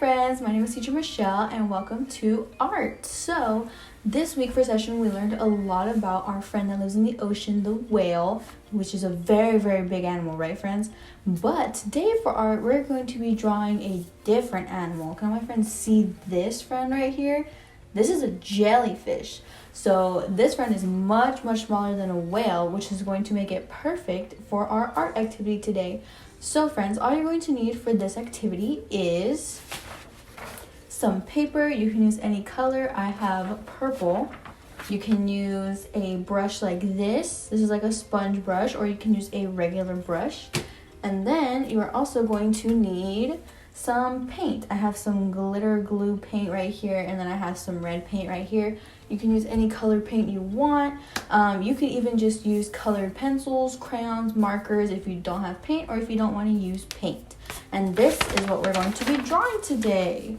friends, my name is teacher Michelle and welcome to art. So this week for session we learned a lot about our friend that lives in the ocean, the whale, which is a very big animal, right friends? But today for art we're going to be drawing a different animal. Can my friends see this friend right here? This is a jellyfish. So this friend is much smaller than a whale, which is going to make it perfect for our art activity today. So friends, all you're going to need for this activity is some paper. You can use any color. I have purple. You can use a brush like this. This is like a sponge brush, or you can use a regular brush. And then you are also going to need some paint. I have some glitter glue paint right here, and then I have some red paint right here. You can use any color paint you want. You can even just use colored pencils, crayons, markers if you don't have paint or if you don't want to use paint. And this is what we're going to be drawing today.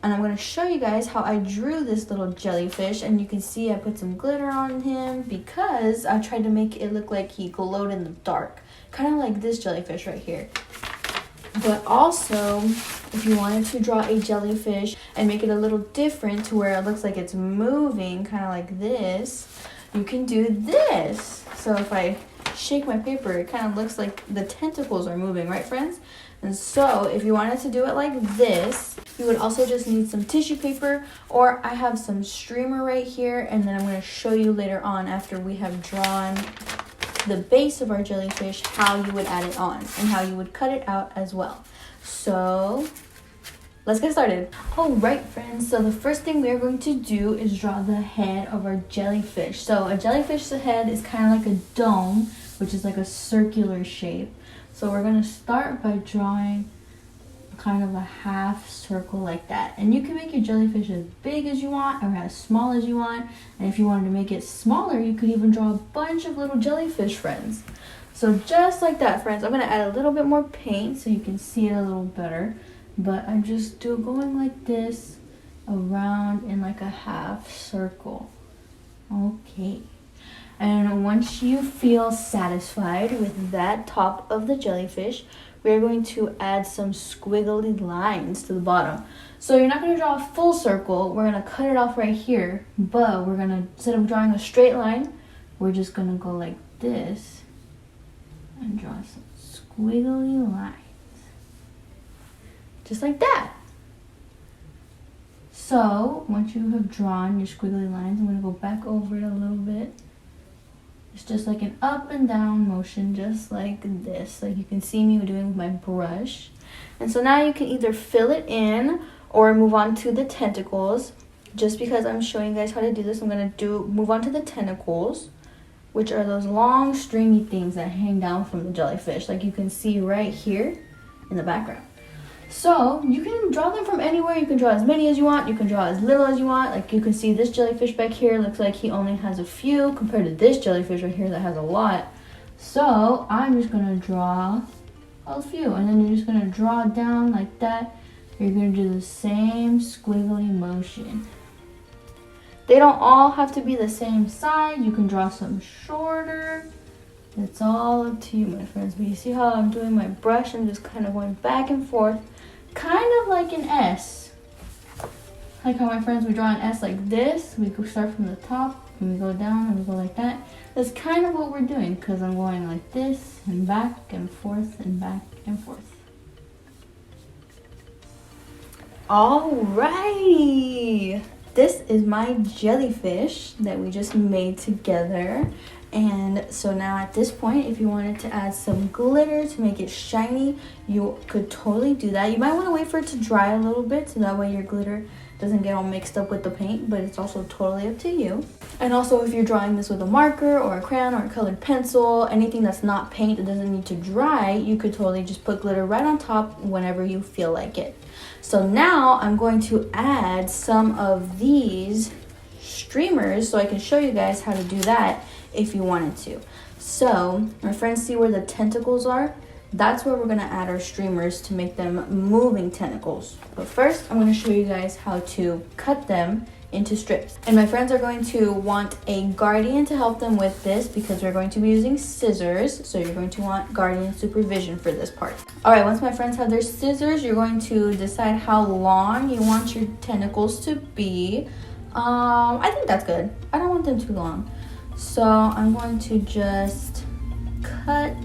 And I'm going to show you guys how I drew this little jellyfish, and you can see I put some glitter on him because I tried to make it look like he glowed in the dark, kind of like this jellyfish right here. But also, if you wanted to draw a jellyfish and make it a little different to where it looks like it's moving, kind of like this, you can do this. So if I shake my paper, it kind of looks like the tentacles are moving, right friends? And so if you wanted to do it like this, you would also just need some tissue paper, or I have some streamer right here, and then I'm going to show you later on after we have drawn the base of our jellyfish how you would add it on and how you would cut it out as well. So let's get started. All right friends, so the first thing we are going to do is draw the head of our jellyfish. So a jellyfish's head is kind of like a dome, which is like a circular shape. So we're going to start by drawing kind of a half circle like that, and you can make your jellyfish as big as you want or as small as you want. And if you wanted to make it smaller, you could even draw a bunch of little jellyfish friends. So just like that friends, I'm going to add a little bit more paint so you can see it a little better, but I'm just going like this around in like a half circle. Okay, and once you feel satisfied with that top of the jellyfish, we're going to add some squiggly lines to the bottom. So you're not going to draw a full circle. We're going to cut it off right here, but we're going to, instead of drawing a straight line, we're just going to go like this and draw some squiggly lines. Just like that. So once you have drawn your squiggly lines, I'm going to go back over it a little bit. It's just like an up and down motion, just like this, like you can see me doing with my brush. And so now you can either fill it in or move on to the tentacles. Just because I'm showing you guys how to do this, I'm going to move on to the tentacles, which are those long stringy things that hang down from the jellyfish, like you can see right here in the background. So you can draw them from anywhere. You can draw as many as you want. You can draw as little as you want. Like you can see this jellyfish back here looks like he only has a few compared to this jellyfish right here that has a lot. So I'm just going to draw a few, and then you're just going to draw down like that. You're going to do the same squiggly motion. They don't all have to be the same size. You can draw some shorter. It's all up to you, my friends. But you see how I'm doing my brush? I'm just kind of going back and forth, kind of like an S. Like how my friends, we draw an S like this. We go start from the top and we go down and we go like that. That's kind of what we're doing, because I'm going like this and back and forth and back and forth. Alrighty, this is my jellyfish that we just made together. And so now at this point, if you wanted to add some glitter to make it shiny, you could totally do that. You might want to wait for it to dry a little bit so that way your glitter doesn't get all mixed up with the paint, but it's also totally up to you. And also if you're drawing this with a marker or a crayon or a colored pencil, anything that's not paint that doesn't need to dry, you could totally just put glitter right on top whenever you feel like it. So now I'm going to add some of these streamers so I can show you guys how to do that if you wanted to. So my friends, see where the tentacles are? That's where we're going to add our streamers to make them moving tentacles. But first I'm going to show you guys how to cut them into strips. And my friends are going to want a guardian to help them with this because we're going to be using scissors. So you're going to want guardian supervision for this part. All right, once my friends have their scissors, you're going to decide how long you want your tentacles to be. I think that's good. I don't want them too long. So I'm going to just cut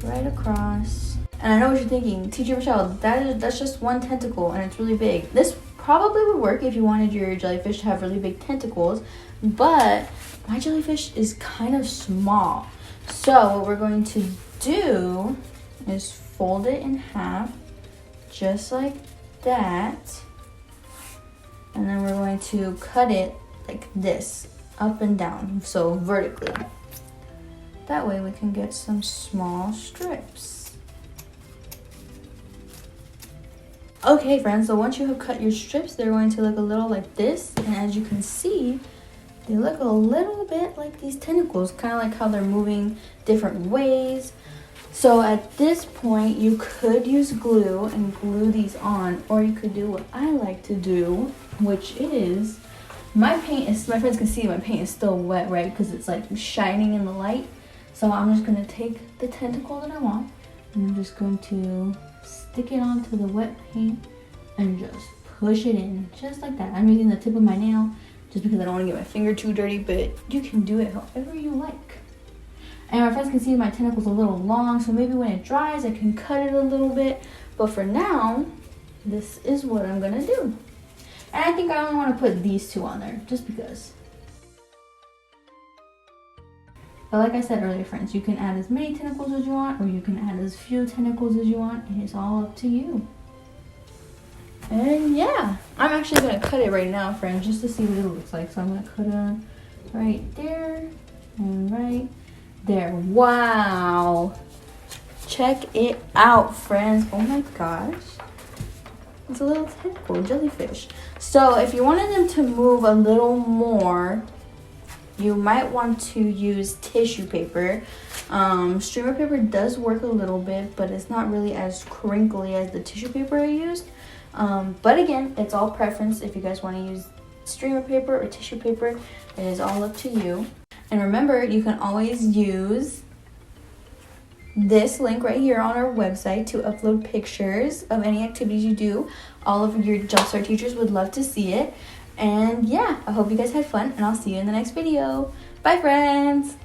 right across. And I know what you're thinking, Teacher Michelle, that's just one tentacle and it's really big. This probably would work if you wanted your jellyfish to have really big tentacles, but my jellyfish is kind of small. So what we're going to do is fold it in half, just like that. And then we're going to cut it like this, up and down, so vertically. That way we can get some small strips. Okay friends, so once you have cut your strips, they're going to look a little like this. And as you can see, they look a little bit like these tentacles, kind of like how they're moving different ways. So at this point, you could use glue and glue these on, or you could do what I like to do, which is, my friends can see my paint is still wet, right? Because it's like shining in the light. So I'm just gonna take the tentacle that I want, and I'm just going to stick it onto the wet paint and just push it in, just like that. I'm using the tip of my nail just because I don't want to get my finger too dirty, but you can do it however you like. And my friends can see my tentacle's a little long, so maybe when it dries I can cut it a little bit. But for now, this is what I'm gonna do. And I think I only want to put these two on there, just because. But like I said earlier, friends, you can add as many tentacles as you want, or you can add as few tentacles as you want. It is all up to you. And yeah, I'm actually going to cut it right now, friends, just to see what it looks like. So I'm going to cut it right there and right there. Wow. Check it out, friends. Oh my gosh. It's a little tentacle jellyfish. So if you wanted them to move a little more, you might want to use tissue paper. Streamer paper does work a little bit, but it's not really as crinkly as the tissue paper I used. But again, it's all preference. If you guys want to use streamer paper or tissue paper, it is all up to you. And remember, you can always use this link right here on our website to upload pictures of any activities you do. All of your Jumpstart teachers would love to see it. And yeah, I hope you guys had fun, and I'll see you in the next video. Bye, friends!